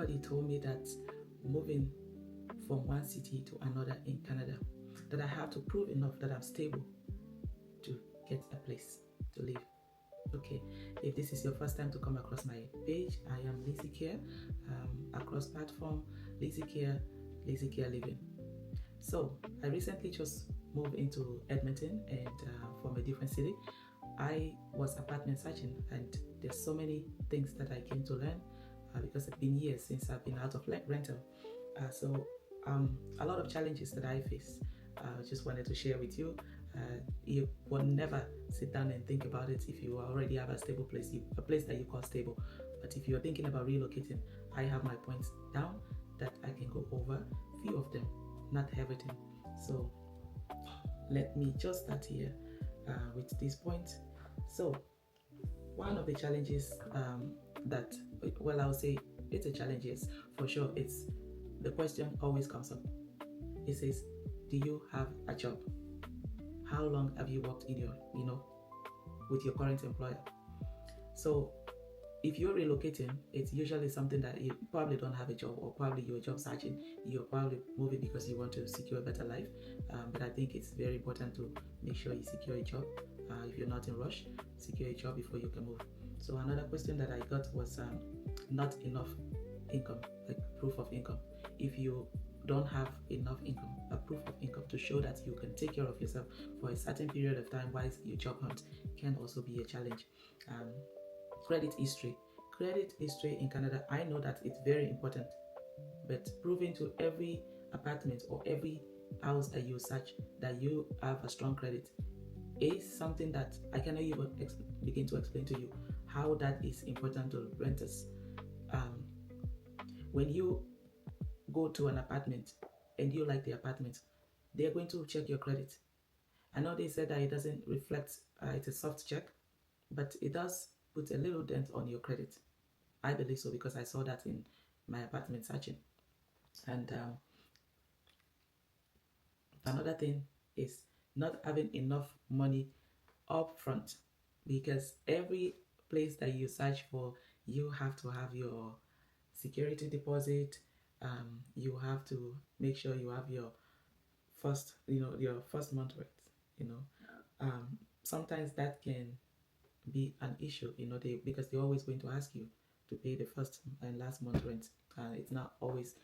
somebody told me that moving from one city to another in Canada, that I have to prove enough that I'm stable to get a place to live. Okay, if this is your first time to come across my page, I am Lizzy Care, across platform, Lizzy Care, Lizzy Care Living. So I recently just moved into Edmonton and from a different city. I was apartment searching, and there's so many things that I came to learn because it's been years since I've been out of rental. So a lot of challenges that I face. I just wanted to share with you. You will never sit down and think about it if you already have a stable place, a place that you call stable. But if you're thinking about relocating, I have my points down that I can go over. Few of them, not everything. So let me just start here with this point. So one of the challenges that, well, I'll say it's a challenge, yes, for sure. It's the question always comes up. It says, do you have a job? How long have you worked in your, with your current employer? So if you're relocating, it's usually something that you probably don't have a job, or probably you're job searching. You're probably moving because you want to secure a better life. But I think it's very important to make sure you secure a job. If you're not in rush, secure a job before you can move. So another question that I got was not enough income, like proof of income. If you don't have enough income, a proof of income to show that you can take care of yourself for a certain period of time whilst you job hunt, can also be a challenge. Credit history in Canada, I know that it's very important, but proving to every apartment or every house that you search that you have a strong credit is something that I cannot even begin to explain to you how that is important to renters. When you go to an apartment and you like the apartment, they're going to check your credit. I know they said that it doesn't reflect, it's a soft check, but it does put a little dent on your credit. I believe so because I saw that in my apartment searching. And another thing is not having enough money up front, because every place that you search for, you have to have your security deposit. You have to make sure you have your first, your first month rent. Sometimes that can be an issue, because they're always going to ask you to pay the first and last month rent. It's not always,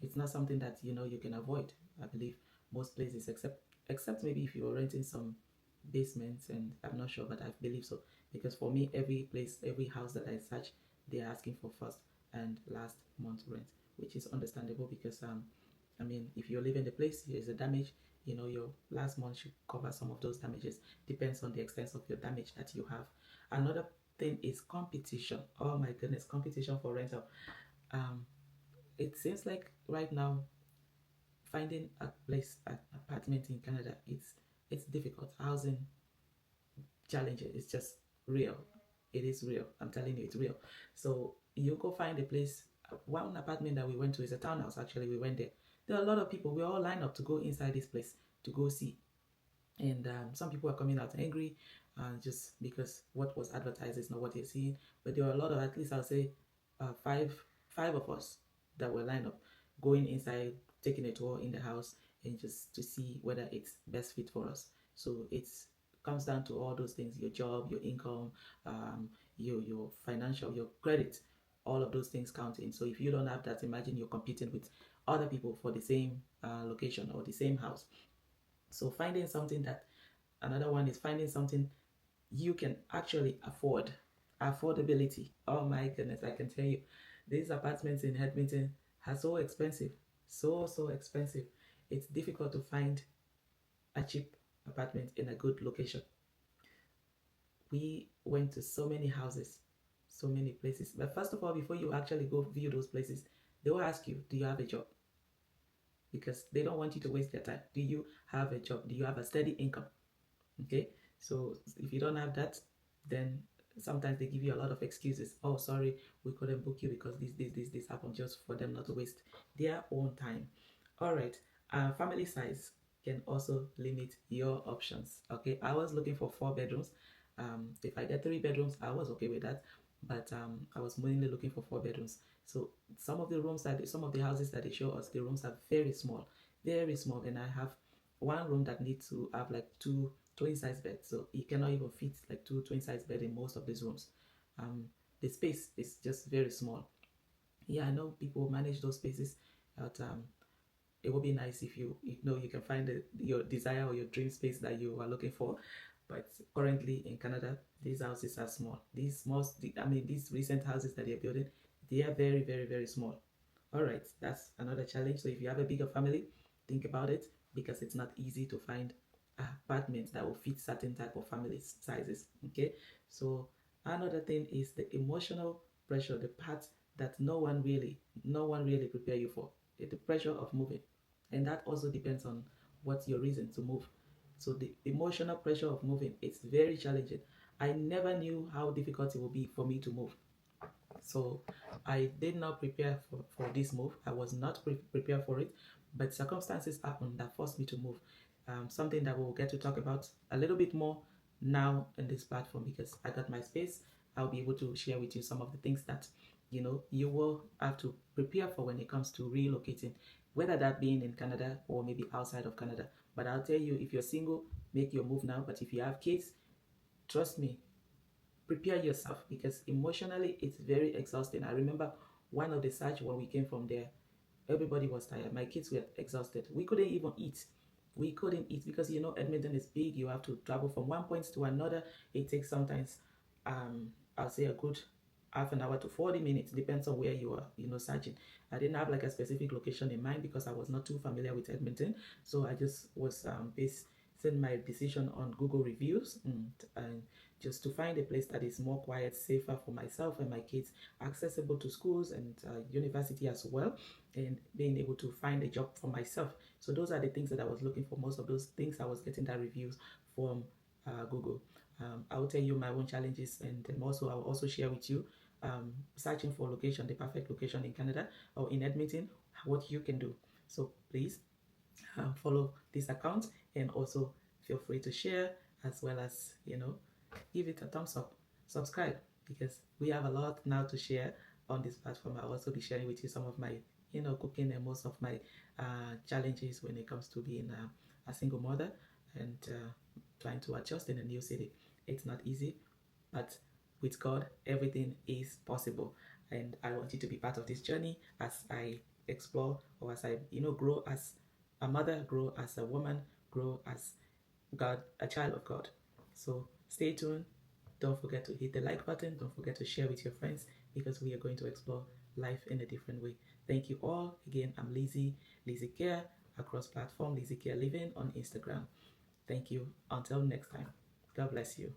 it's not something that you can avoid. I believe most places, except maybe if you're renting some basements, and I'm not sure, but I believe so, because for me, every place, every house that I search, they're asking for first and last month rent, which is understandable because if you're leaving the place, there's a damage, your last month should cover some of those damages. Depends on the extent of your damage that you have. Another thing is competition. Oh my goodness, competition for rental. It seems like right now, finding a place, an apartment in Canada, it's difficult. Housing challenges, it's just real. It is real. I'm telling you, it's real. So you go find a place. One apartment that we went to is a townhouse. Actually, we went there. There are a lot of people. We all line up to go inside this place to go see. And some people are coming out angry just because what was advertised is not what they're seeing. But there were a lot of, at least I'll say, five of us that were lined up, going inside, taking a tour in the house, and just to see whether it's best fit for us. So it's comes down to all those things: your job, your income, your financial, your credit. All of those things count in. So if you don't have that, imagine you're competing with other people for the same location or the same house. So finding something that, another one is finding something you can actually afford. Affordability. Oh my goodness, I can tell you, these apartments in Edmonton are so expensive. So expensive. It's difficult to find a cheap apartment in a good location. We went to so many houses, so many places. But first of all, before you actually go view those places, they will ask you, do you have a job? Because they don't want you to waste their time. Do you have a job? Do you have a steady income? Okay, so if you don't have that, then sometimes they give you a lot of excuses. Oh, sorry, we couldn't book you because this happened, just for them not to waste their own time. All right, family size can also limit your options. Okay, I was looking for 4 bedrooms. If I get 3 bedrooms, I was okay with that. but I was mainly looking for 4 bedrooms. So some of the houses that they show us, the rooms are very small, and I have one room that needs to have like two twin size beds. So you cannot even fit like two twin size beds in most of these rooms. Um, the space is just very small. Yeah, I know people manage those spaces, but it would be nice if you know you can find your desire or your dream space that you are looking for. But currently in Canada, these houses are small. These recent houses that they're building, they are very small. All right, that's another challenge. So if you have a bigger family, think about it, because it's not easy to find apartments that will fit certain type of family sizes. Okay, so another thing is the emotional pressure, the part that no one really prepare you for, the pressure of moving, and that also depends on what's your reason to move. So the emotional pressure of moving, it's very challenging. I never knew how difficult it would be for me to move. So I did not prepare for this move. I was not prepared for it, but circumstances happened that forced me to move. Something that we'll get to talk about a little bit more now in this platform, because I got my space. I'll be able to share with you some of the things that you will have to prepare for when it comes to relocating, whether that being in Canada or maybe outside of Canada. But I'll tell you, if you're single, make your move now. But if you have kids, trust me, prepare yourself, because emotionally it's very exhausting. I remember one of the search when we came from there, everybody was tired. My kids were exhausted. We couldn't even eat. We couldn't eat because Edmonton is big. You have to travel from one point to another. It takes sometimes I'll say a good half an hour to 40 minutes, depends on where you are, searching. I didn't have like a specific location in mind because I was not too familiar with Edmonton. So I just was basing my decision on Google reviews, and just to find a place that is more quiet, safer for myself and my kids, accessible to schools and university as well, and being able to find a job for myself. So those are the things that I was looking for. Most of those things I was getting that reviews from Google. I will tell you my own challenges, and also I will also share with you searching for location, the perfect location in Canada or in Edmonton, what you can do. So please follow this account, and also feel free to share, as well as give it a thumbs up, subscribe, because we have a lot now to share on this platform. I'll also be sharing with you some of my cooking and most of my challenges when it comes to being a single mother, and trying to adjust in a new city. It's not easy, but with God, everything is possible. And I want you to be part of this journey as I explore, or as I grow as a mother, grow as a woman, grow as God, a child of God. So stay tuned. Don't forget to hit the like button. Don't forget to share with your friends, because we are going to explore life in a different way. Thank you all. Again, I'm Lizzy, Lizzy Care, across platform, Lizzy Care Living on Instagram. Thank you. Until next time. God bless you.